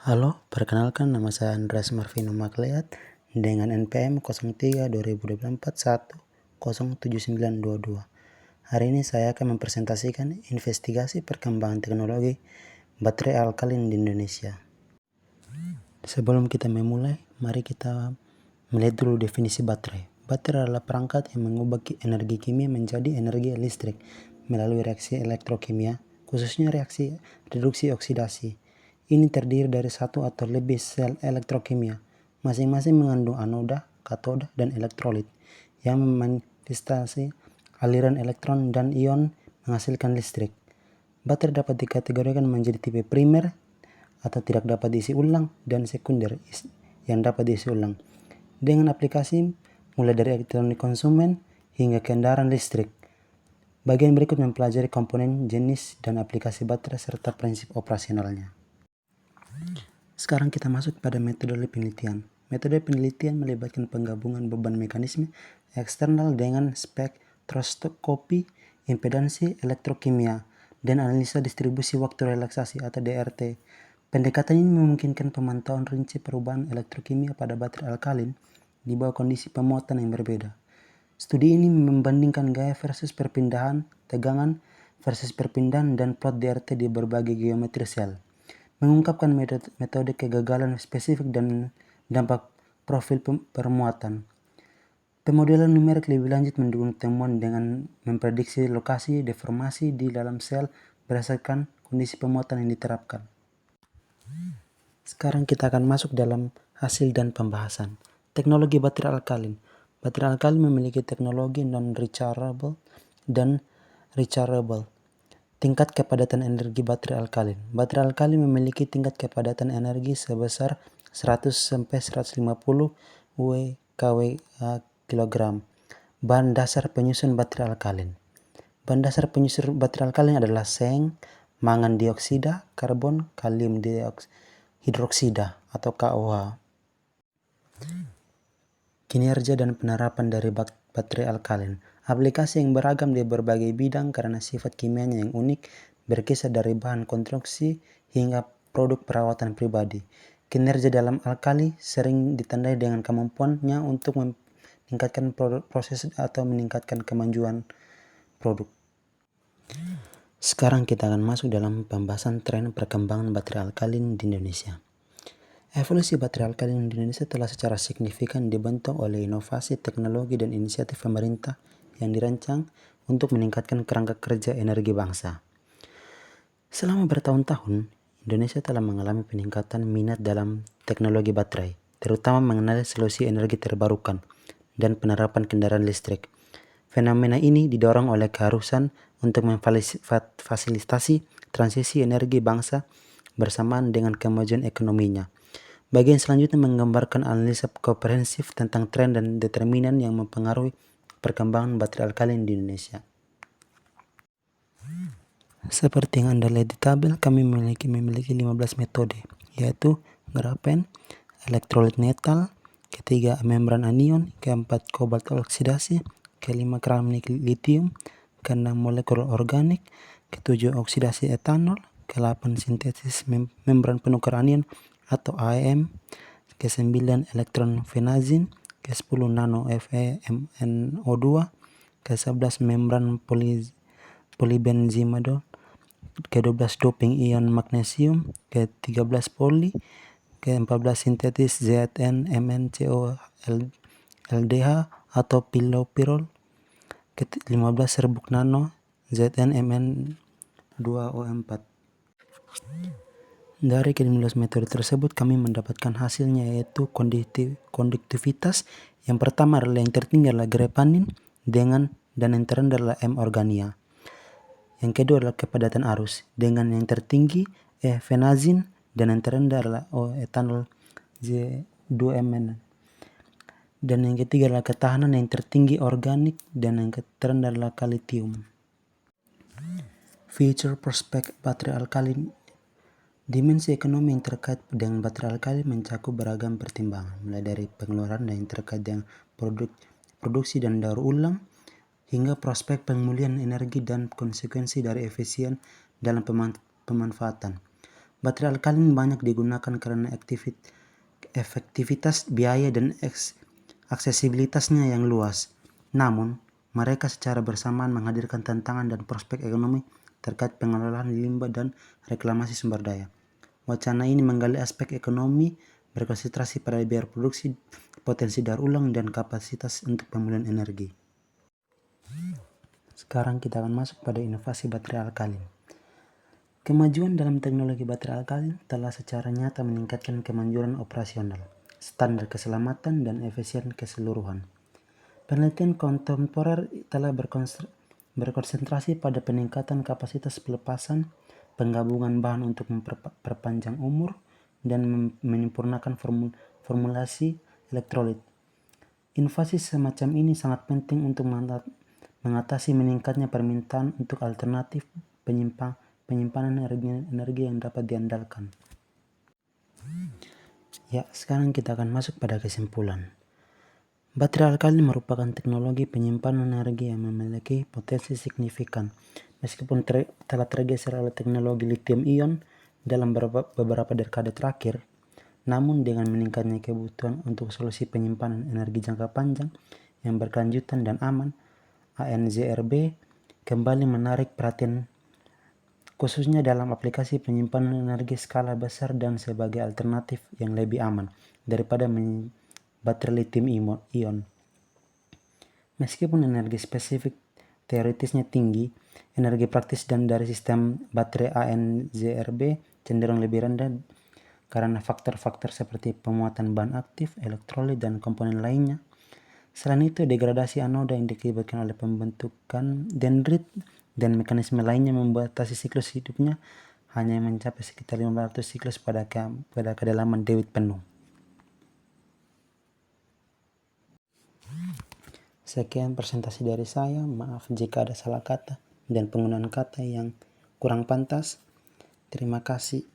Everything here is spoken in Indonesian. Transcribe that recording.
Halo, perkenalkan nama saya Andreas Marvino Makleat dengan NPM 03 2024 1 Hari ini saya akan mempresentasikan investigasi perkembangan teknologi baterai alkalin di Indonesia. Sebelum kita memulai, mari kita melihat dulu definisi baterai. Baterai adalah perangkat yang mengubah energi kimia menjadi energi listrik melalui reaksi elektrokimia, khususnya reaksi reduksi oksidasi. Ini terdiri dari satu atau lebih sel elektrokimia, masing-masing mengandung anoda, katoda, dan elektrolit yang memanifestasi aliran elektron dan ion menghasilkan listrik. Baterai dapat dikategorikan menjadi tipe primer atau tidak dapat diisi ulang dan sekunder yang dapat diisi ulang. Dengan aplikasi mulai dari elektronik konsumen hingga kendaraan listrik. Bagian berikut mempelajari komponen, jenis, dan aplikasi baterai serta prinsip operasionalnya. Sekarang kita masuk pada metode penelitian. Metode penelitian melibatkan penggabungan beban mekanisme eksternal dengan spektroskopi, impedansi elektrokimia, dan analisa distribusi waktu relaksasi atau DRT. Pendekatan ini memungkinkan pemantauan rinci perubahan elektrokimia pada baterai alkalin di bawah kondisi pemuatan yang berbeda. Studi ini membandingkan gaya versus perpindahan, tegangan versus perpindahan, dan plot DRT di berbagai geometri sel. Mengungkapkan metode kegagalan spesifik dan dampak profil permuatan. Pemodelan numerik lebih lanjut mendukung temuan dengan memprediksi lokasi deformasi di dalam sel berdasarkan kondisi pemuatan yang diterapkan. Sekarang kita akan masuk dalam hasil dan pembahasan. Teknologi baterai alkalin. Baterai alkalin memiliki teknologi non-rechargeable dan rechargeable. Tingkat kepadatan energi baterai alkalin. Baterai alkalin memiliki tingkat kepadatan energi sebesar 100-150 WkWh/kg. Bahan dasar penyusun baterai alkalin. Bahan dasar penyusun baterai alkalin adalah seng, mangan dioksida, karbon, kalium hidroksida atau KOH. Kinerja dan penerapan dari baterai alkalin. Aplikasi yang beragam di berbagai bidang karena sifat kimianya yang unik, berkisar dari bahan konstruksi hingga produk perawatan pribadi. Kinerja dalam alkali sering ditandai dengan kemampuannya untuk meningkatkan proses atau meningkatkan kemajuan produk. Sekarang kita akan masuk dalam pembahasan tren perkembangan baterai alkalin di Indonesia. Evolusi baterai alkalin di Indonesia telah secara signifikan dibentuk oleh inovasi teknologi dan inisiatif pemerintah yang dirancang untuk meningkatkan kerangka kerja energi bangsa. Selama bertahun-tahun, Indonesia telah mengalami peningkatan minat dalam teknologi baterai, terutama mengenai solusi energi terbarukan dan penerapan kendaraan listrik. Fenomena ini didorong oleh keharusan untuk memfasilitasi transisi energi bangsa bersamaan dengan kemajuan ekonominya. Bagian selanjutnya menggambarkan analisa komprehensif tentang tren dan determinan yang mempengaruhi perkembangan baterai alkalin di Indonesia. Seperti yang Anda lihat di tabel, kami memiliki 15 metode, yaitu grafen, elektrolit metal, ketiga membran anion, keempat kobalt oksidasi, kelima keramik litium, keenam molekul organik, ketujuh oksidasi etanol, ke-8 sintesis membran penukar anion atau AEM, ke-9 elektron fenazin, ke-10 nano FeMnO2, ke-11 membran polybenzimadol, ke-12 doping ion magnesium, ke-13 poli, ke-14 sintetis ZnMnCO LDH atau pilopirol, ke-15 serbuk nano ZnMn2O4. Dari ke-15 metode tersebut kami mendapatkan hasilnya, yaitu konduktivitas. Yang pertama adalah yang tertinggi adalah grepanin dan yang terendah adalah M organia. Yang kedua adalah kepadatan arus dengan yang tertinggi fenazin dan yang terendah adalah etanol Z2Mn. Dan yang ketiga adalah ketahanan, yang tertinggi organik dan yang terendah adalah kalitium. Future prospect baterai alkalin. Dimensi ekonomi yang terkait dengan baterai alkalin mencakup beragam pertimbangan, mulai dari pengeluaran yang terkait dengan produksi dan daur ulang, hingga prospek pemulihan energi dan konsekuensi dari efisien dalam pemanfaatan. Baterai alkalin banyak digunakan karena efektivitas biaya dan aksesibilitasnya yang luas. Namun, mereka secara bersamaan menghadirkan tantangan dan prospek ekonomi terkait pengelolaan limbah dan reklamasi sumber daya. Wacana ini menggali aspek ekonomi, berkonsentrasi pada biaya produksi, potensi daur ulang, dan kapasitas untuk pemulihan energi. Sekarang kita akan masuk pada inovasi baterai alkalin. Kemajuan dalam teknologi baterai alkalin telah secara nyata meningkatkan kemanjuran operasional, standar keselamatan, dan efisien keseluruhan. Penelitian kontemporer telah berkonsentrasi pada peningkatan kapasitas pelepasan, penggabungan bahan untuk memperpanjang umur, dan menyempurnakan formulasi elektrolit. Inovasi semacam ini sangat penting untuk mengatasi meningkatnya permintaan untuk alternatif penyimpanan energi yang dapat diandalkan. Ya, sekarang kita akan masuk pada kesimpulan. Baterai alkalin merupakan teknologi penyimpanan energi yang memiliki potensi signifikan. Meskipun telah tergeser oleh teknologi lithium ion dalam beberapa dekade terakhir, namun dengan meningkatnya kebutuhan untuk solusi penyimpanan energi jangka panjang yang berkelanjutan dan aman, ANZRB kembali menarik perhatian khususnya dalam aplikasi penyimpanan energi skala besar dan sebagai alternatif yang lebih aman daripada baterai lithium ion. Meskipun energi spesifik teoritisnya tinggi, energi praktis dan dari sistem baterai ANZRB cenderung lebih rendah karena faktor-faktor seperti pemuatan bahan aktif, elektrolit, dan komponen lainnya. Selain itu, degradasi anoda yang diakibatkan oleh pembentukan dendrit dan mekanisme lainnya membatasi siklus hidupnya hanya mencapai sekitar 500 siklus pada kedalaman dewit penuh. Sekian presentasi dari saya, maaf jika ada salah kata dan penggunaan kata yang kurang pantas. Terima kasih.